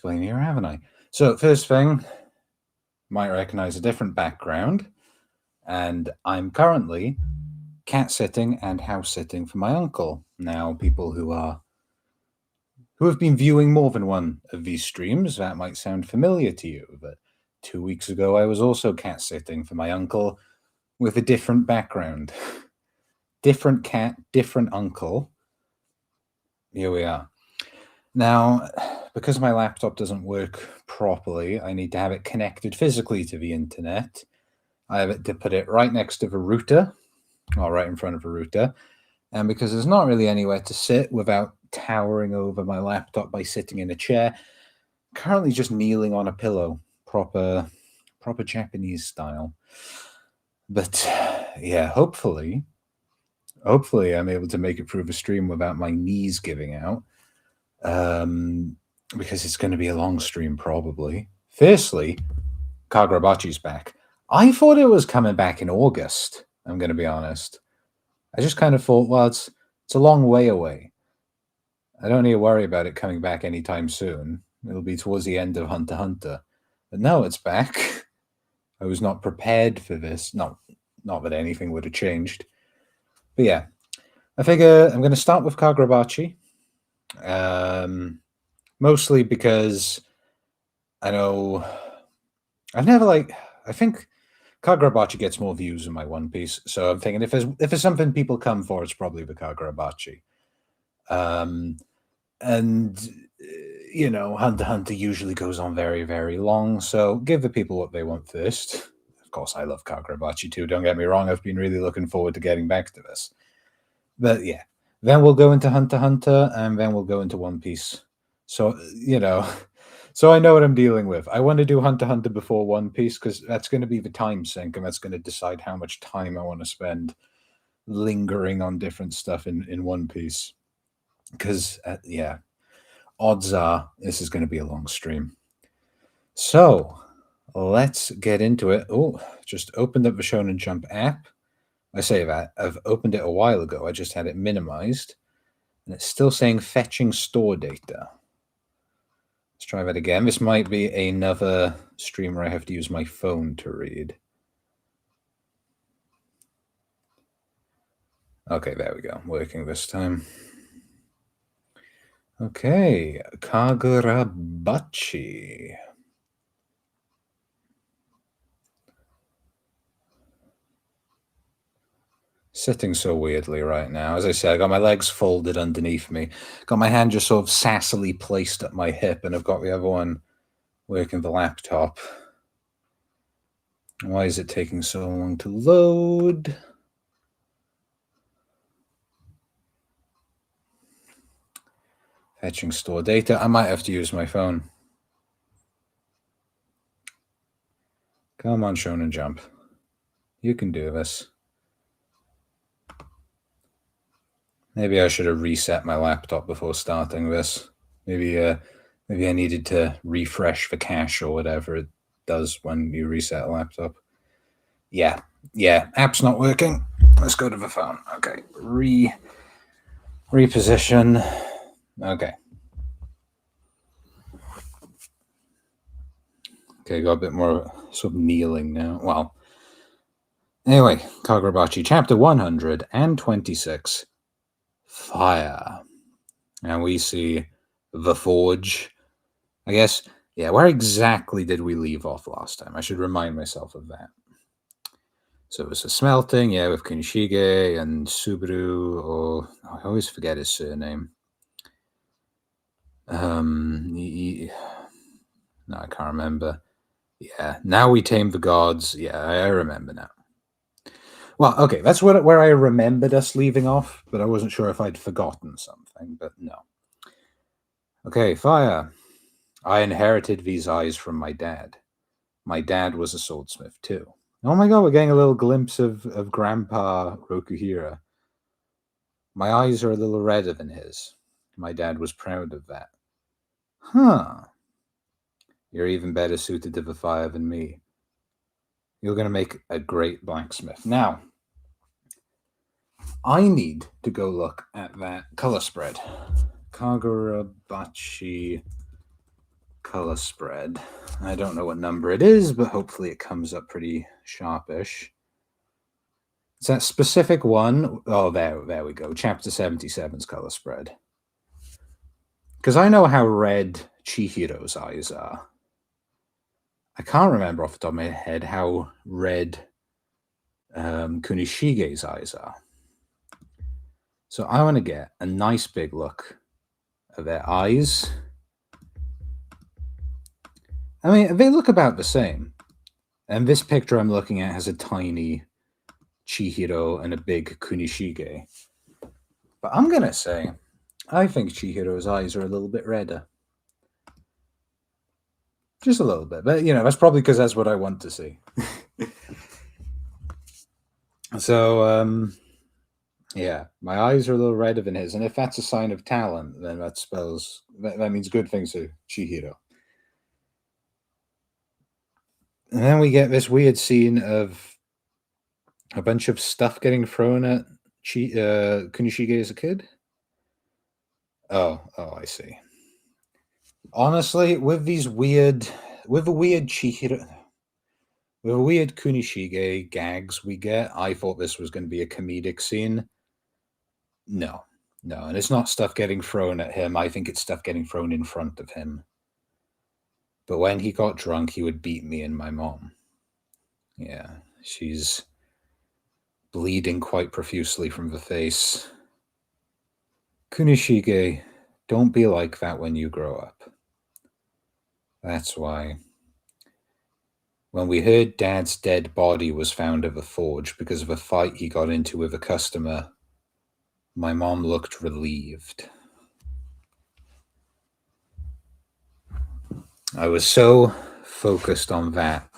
explain here, haven't I? So first thing, might recognize a different background, and I'm currently cat sitting and house sitting for my uncle. Now, people who have been viewing more than one of these streams, that might sound familiar to you, but 2 weeks ago I was also cat sitting for my uncle with a different background. Different cat, different uncle. Here we are. Now, because my laptop doesn't work properly, I need to have it connected physically to the internet. I have to put it right next to the router, or right in front of the router. And because there's not really anywhere to sit without towering over my laptop by sitting in a chair, currently just kneeling on a pillow, proper Japanese style. But yeah, hopefully I'm able to make it through the stream without my knees giving out. Because it's going to be a long stream probably. Firstly, Kagurabachi's back. I thought it was coming back in August, I'm going to be honest. I just kind of thought, well, it's a long way away. I don't need to worry about it coming back anytime soon. It'll be towards the end of Hunter x Hunter. But no, it's back. I was not prepared for this. Not that anything would have changed. But yeah, I figure I'm going to start with Kagurabachi. Mostly because I know I think Kagurabachi gets more views than my One Piece, so I'm thinking if there's something people come for, it's probably the Kagurabachi. And you know, Hunter x Hunter usually goes on very, very long, so give the people what they want first. Of course, I love Kagurabachi too, don't get me wrong, I've been really looking forward to getting back to this. But yeah, then we'll go into Hunter x Hunter, and then we'll go into One Piece. So, you know, so I know what I'm dealing with. I want to do Hunter x Hunter before One Piece, because that's going to be the time sink, and that's going to decide how much time I want to spend lingering on different stuff in One Piece. Because, yeah, odds are this is going to be a long stream. So, let's get into it. Oh, just opened up the Shonen Jump app. I say that, I've opened it a while ago. I just had it minimized. And it's still saying fetching store data. Let's try that again. This might be another stream where I have to use my phone to read. Okay, there we go. Working this time. Okay, Kagurabachi. Sitting so weirdly right now. As I said, I got my legs folded underneath me. Got my hand just sort of sassily placed at my hip, and I've got the other one working the laptop. Why is it taking so long to load? Fetching store data. I might have to use my phone. Come on, Shonen Jump. You can do this. Maybe I should have reset my laptop before starting this. Maybe I needed to refresh the cache or whatever it does when you reset a laptop. Yeah, app's not working. Let's go to the phone. Okay, reposition. Okay. Okay, got a bit more sort of kneeling now. Well, anyway, Kagurabachi, chapter 126. Fire. And we see the forge. I guess, yeah, where exactly did we leave off last time? I should remind myself of that. So it was a smelting, yeah, with Kunishige and Subaru, or I always forget his surname. No, I can't remember. Yeah, now we tame the gods. Yeah, I remember now. Well, okay, that's where I remembered us leaving off, but I wasn't sure if I'd forgotten something, but no. Okay, fire. I inherited these eyes from my dad. My dad was a swordsmith too. Oh my god, we're getting a little glimpse of Grandpa Rokuhira. My eyes are a little redder than his. My dad was proud of that. Huh. You're even better suited to the fire than me. You're going to make a great blacksmith. Now, I need to go look at that color spread. Kagurabachi color spread. I don't know what number it is, but hopefully it comes up pretty sharpish. It's that specific one. Oh, there we go. Chapter 77's color spread. Because I know how red Chihiro's eyes are. I can't remember off the top of my head how red Kunishige's eyes are. So I want to get a nice big look at their eyes. I mean, they look about the same. And this picture I'm looking at has a tiny Chihiro and a big Kunishige. But I'm going to say, I think Chihiro's eyes are a little bit redder. Just a little bit. But, that's probably because that's what I want to see. So, yeah, my eyes are a little redder than his. And if that's a sign of talent, then that means good things to Chihiro. And then we get this weird scene of a bunch of stuff getting thrown at Kunishige as a kid. Oh, I see. Honestly, with the weird Chihiro, with the weird Kunishige gags we get, I thought this was going to be a comedic scene. No, and it's not stuff getting thrown at him. I think it's stuff getting thrown in front of him. But when he got drunk, he would beat me and my mom. Yeah, she's bleeding quite profusely from the face. Kunishige, don't be like that when you grow up. That's why. When we heard Dad's dead body was found at the forge because of a fight he got into with a customer, my mom looked relieved. I was so focused on that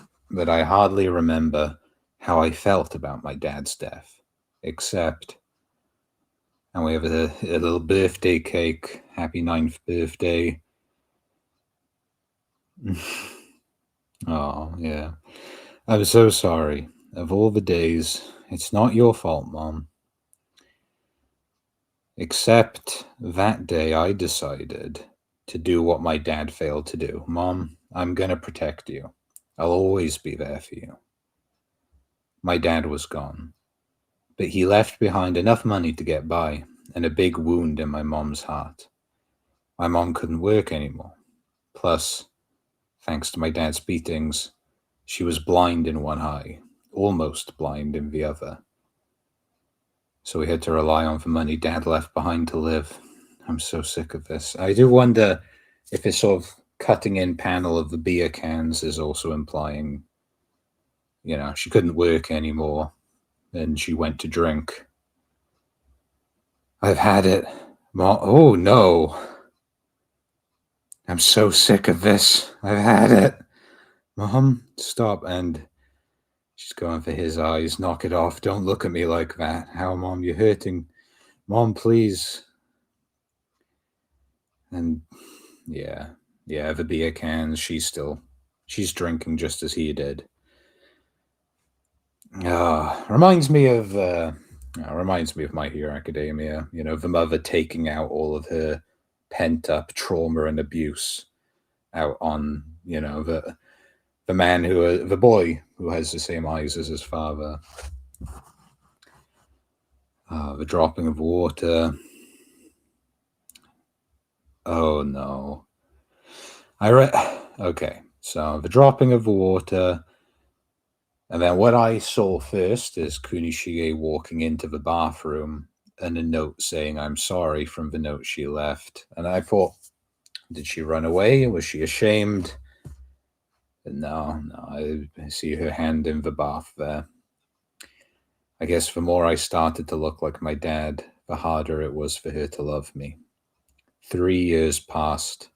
I hardly remember how I felt about my dad's death, except, and we have a little birthday cake. Happy 9th birthday. Oh, yeah. I'm so sorry. Of all the days, it's not your fault, Mom. Except that day I decided to do what my dad failed to do. Mom, I'm going to protect you. I'll always be there for you. My dad was gone, but he left behind enough money to get by and a big wound in my mom's heart. My mom couldn't work anymore. Plus, thanks to my dad's beatings, she was blind in one eye, almost blind in the other. So we had to rely on the money Dad left behind to live. I'm so sick of this. I do wonder if this sort of cutting in panel of the beer cans is also implying, she couldn't work anymore and she went to drink. I've had it. Oh, no. I'm so sick of this. I've had it. Mom, stop. And she's going for his eyes. Knock it off. Don't look at me like that. How, Mom? You're hurting. Mom, please. And yeah, the beer cans. She's drinking just as he did. Reminds me of My Hero Academia. The mother taking out all of her pent up trauma and abuse out on the boy who has the same eyes as his father. The dropping of water. Oh no. Okay, so the dropping of the water, and then what I saw first is Kunishige walking into the bathroom and a note saying I'm sorry from the note she left. And I thought, did she run away? Was she ashamed? No, I see her hand in the bath there. I guess the more I started to look like my dad, the harder it was for her to love me. 3 years passed.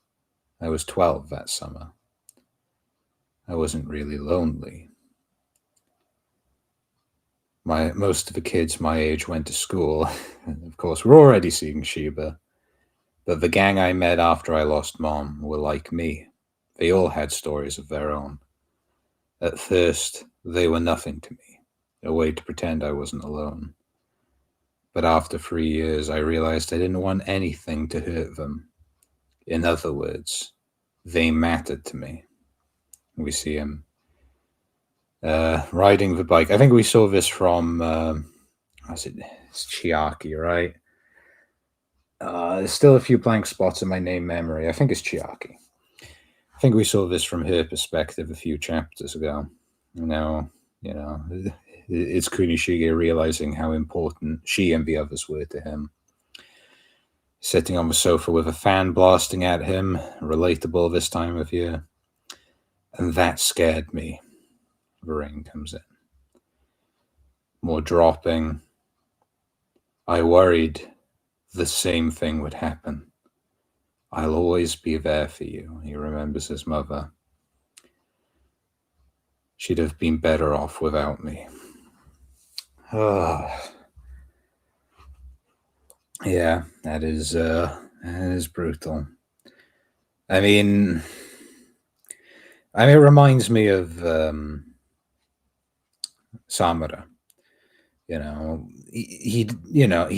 I was 12 that summer. I wasn't really lonely. Most of the kids my age went to school. And of course, we're already seeing Shiba. But the gang I met after I lost Mom were like me. They all had stories of their own. At first, they were nothing to me, a way to pretend I wasn't alone. But after 3 years, I realized I didn't want anything to hurt them. In other words, they mattered to me. We see him riding the bike. I think we saw this from, it's Chiaki, right? There's still a few blank spots in my name memory. I think it's Chiaki. I think we saw this from her perspective a few chapters ago. Now, it's Kunishige realizing how important she and the others were to him. Sitting on the sofa with a fan blasting at him, relatable this time of year. And that scared me. The rain comes in. More dropping. I worried the same thing would happen. I'll always be there for you, he remembers his mother. She'd have been better off without me. Yeah, that is brutal. I mean, it reminds me of Samura. He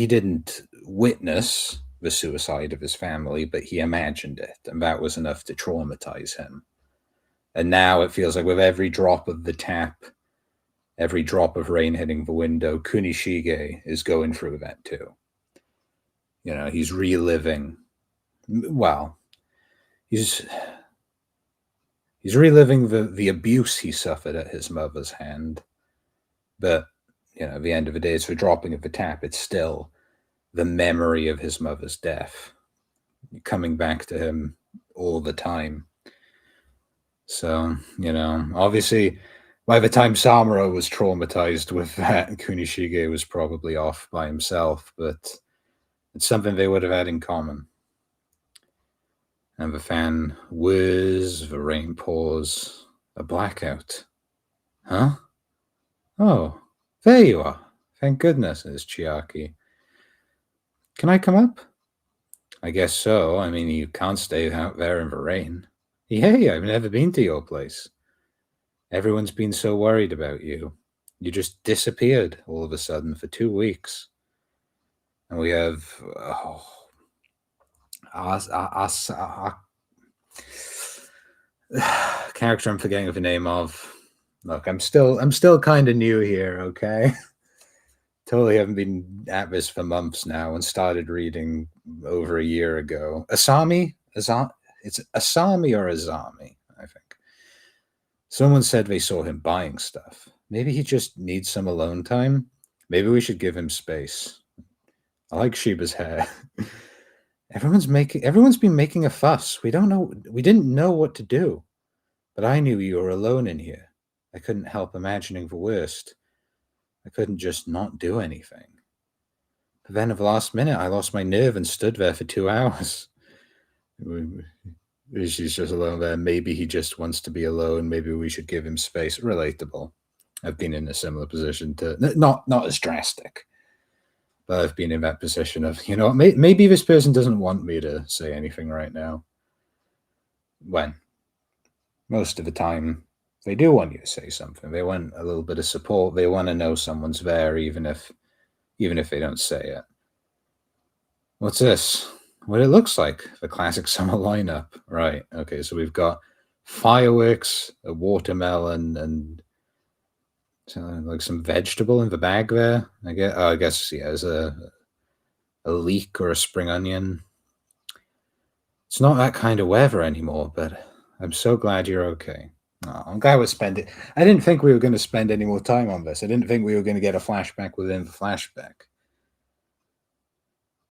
didn't witness the suicide of his family, but he imagined it, and that was enough to traumatize him. And now it feels like with every drop of the tap, every drop of rain hitting the window, Kunishige is going through that too. He's reliving. Well, he's reliving the abuse he suffered at his mother's hand. But, at the end of the day, it's the dropping of the tap. It's still the memory of his mother's death coming back to him all the time. So, obviously, by the time Samura was traumatized with that, Kunishige was probably off by himself, but it's something they would have had in common. And the fan whirs, the rain pours, a blackout. Huh? Oh, there you are. Thank goodness, says Chiaki. Can I come up? I guess so. I mean, you can't stay out there in the rain. Hey, I've never been to your place. Everyone's been so worried about you. You just disappeared all of a sudden for 2 weeks. And we have character I'm forgetting the name of. Look, I'm still kind of new here, okay? Totally haven't been at this for months now and started reading over a year ago. Asami? It's Asami or Azami, I think. Someone said they saw him buying stuff. Maybe he just needs some alone time. Maybe we should give him space. I like Shiba's hair. Everyone's been making a fuss. We didn't know what to do. But I knew you were alone in here. I couldn't help imagining the worst. I couldn't just not do anything. But then at the last minute, I lost my nerve and stood there for 2 hours. She's just alone there. Maybe he just wants to be alone. Maybe we should give him space. Relatable. I've been in a similar position to, not as drastic, but I've been in that position of, maybe this person doesn't want me to say anything right now. When most of the time, they do want you to say something. They want a little bit of support. They want to know someone's there, even if they don't say it. What's this? What it looks like, the classic summer lineup. Right. Okay, so we've got fireworks, a watermelon, and like some vegetable in the bag there. I guess yeah, there's a leek or a spring onion. It's not that kind of weather anymore, but I'm so glad you're okay. Oh, I'm glad we're spending. I didn't think we were going to spend any more time on this. I didn't think we were going to get a flashback within the flashback.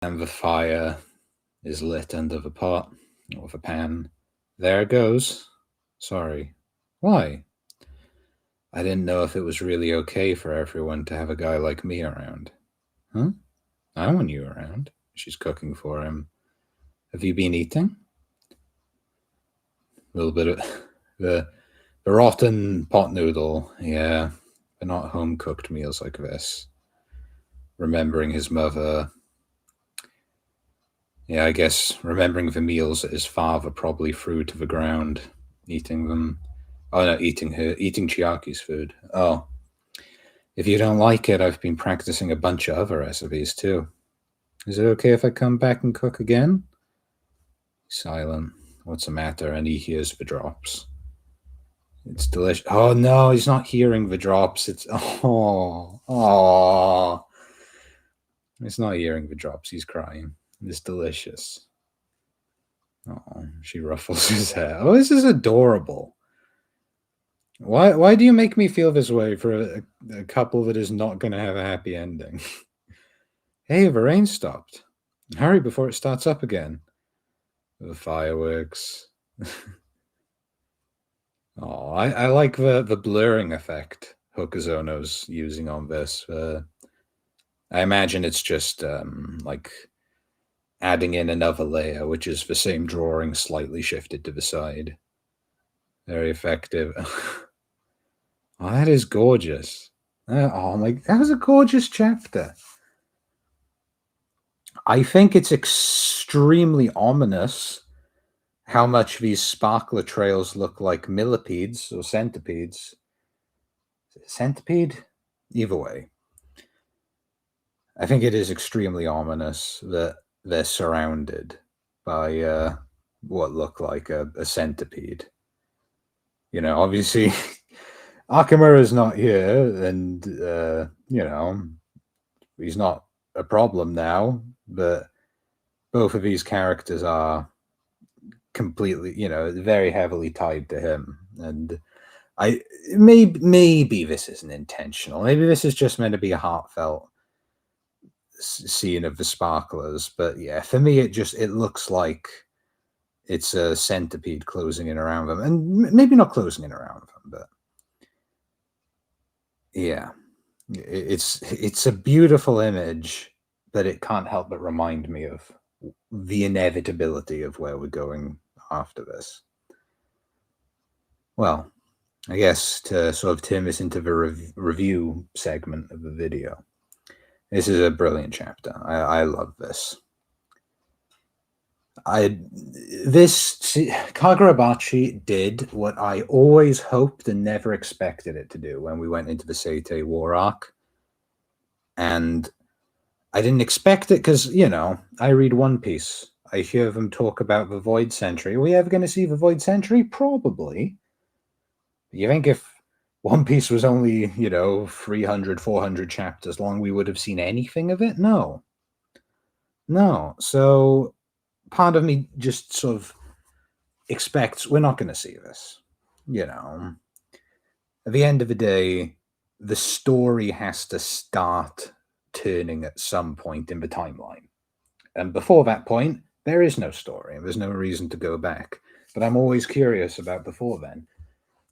And the fire is lit under the pot or the pan. There it goes. Sorry. Why? I didn't know if it was really okay for everyone to have a guy like me around. Huh? I want you around. She's cooking for him. Have you been eating? A little bit of the rotten pot noodle. Yeah, but not home-cooked meals like this. Remembering his mother. Yeah, I guess remembering the meals that his father probably threw to the ground, eating them. Oh, no, eating Chiaki's food. Oh. If you don't like it, I've been practicing a bunch of other recipes, too. Is it okay if I come back and cook again? Silent. What's the matter? And he hears the drops. It's delicious. Oh no, he's not hearing the drops. It's oh. He's not hearing the drops. He's crying. It's delicious. Oh, she ruffles his hair. Oh, this is adorable. Why do you make me feel this way for a couple that is not going to have a happy ending? Hey, the rain stopped. Hurry before it starts up again. The fireworks. Oh, I like the blurring effect Hokuzono's using on this. I imagine it's just like adding in another layer, which is the same drawing slightly shifted to the side. Very effective. Oh, that is gorgeous. Oh my, that was a gorgeous chapter. I think it's extremely ominous how much these sparkler trails look like millipedes or centipedes. Centipede? Either way. I think it is extremely ominous that they're surrounded by what look like a centipede. You know, obviously, Akamura's not here, and, you know, he's not a problem now, but both of these characters are completely, you know, very heavily tied to him. And maybe this isn't intentional. Maybe this is just meant to be a heartfelt scene of the sparklers. But yeah, for me, it looks like it's a centipede closing in around them, and maybe not closing in around them, but yeah, it's a beautiful image, but it can't help but remind me of the inevitability of where we're going after this. Well, I guess to sort of turn this into the review segment of the video, this is a brilliant chapter. I love this. Kagurabachi did what I always hoped and never expected it to do when we went into the Seitei War arc. And I didn't expect it because, you know, I read One Piece. I hear them talk about the Void Century. Are we ever going to see the Void Century? Probably. You think if One Piece was only, you know, 300, 400 chapters long, we would have seen anything of it? No. So part of me just sort of expects we're not going to see this. You know, at the end of the day, the story has to start turning at some point in the timeline. And before that point, there is no story. There's no reason to go back. But I'm always curious about before then.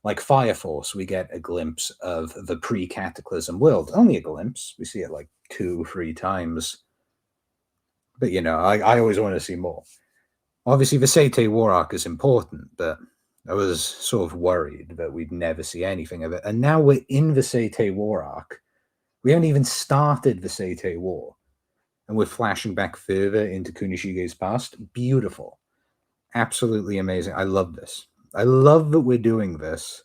Like Fire Force, we get a glimpse of the pre-Cataclysm world. Only a glimpse. We see it like 2-3 times. But, you know, I always want to see more. Obviously, the Seitei War arc is important, but I was sort of worried that we'd never see anything of it. And now we're in the Seitei War arc. We haven't even started the Seitei War. And we're flashing back further into Kunishige's past. Beautiful. Absolutely amazing. I love this. I love that we're doing this.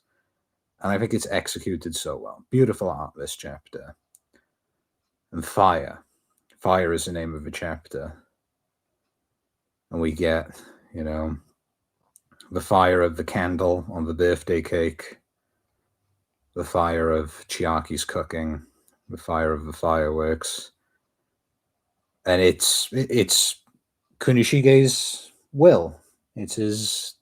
And I think it's executed so well. Beautiful art, this chapter. And fire. Fire is the name of the chapter. And we get, you know, the fire of the candle on the birthday cake, the fire of Chiaki's cooking, the fire of the fireworks. And it's Kunishige's will. It's his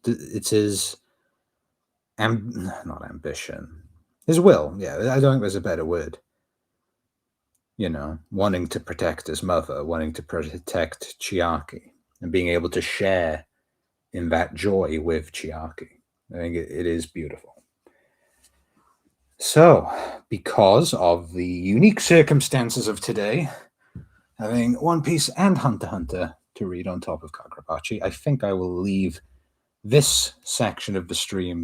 not ambition. His will, yeah. I don't think there's a better word. You know, wanting to protect his mother, wanting to protect Chiaki, and being able to share in that joy with Chiaki. I think it is beautiful. So, because of the unique circumstances of today, having One Piece and Hunter x Hunter to read on top of Kagurabachi, I think I will leave this section of the stream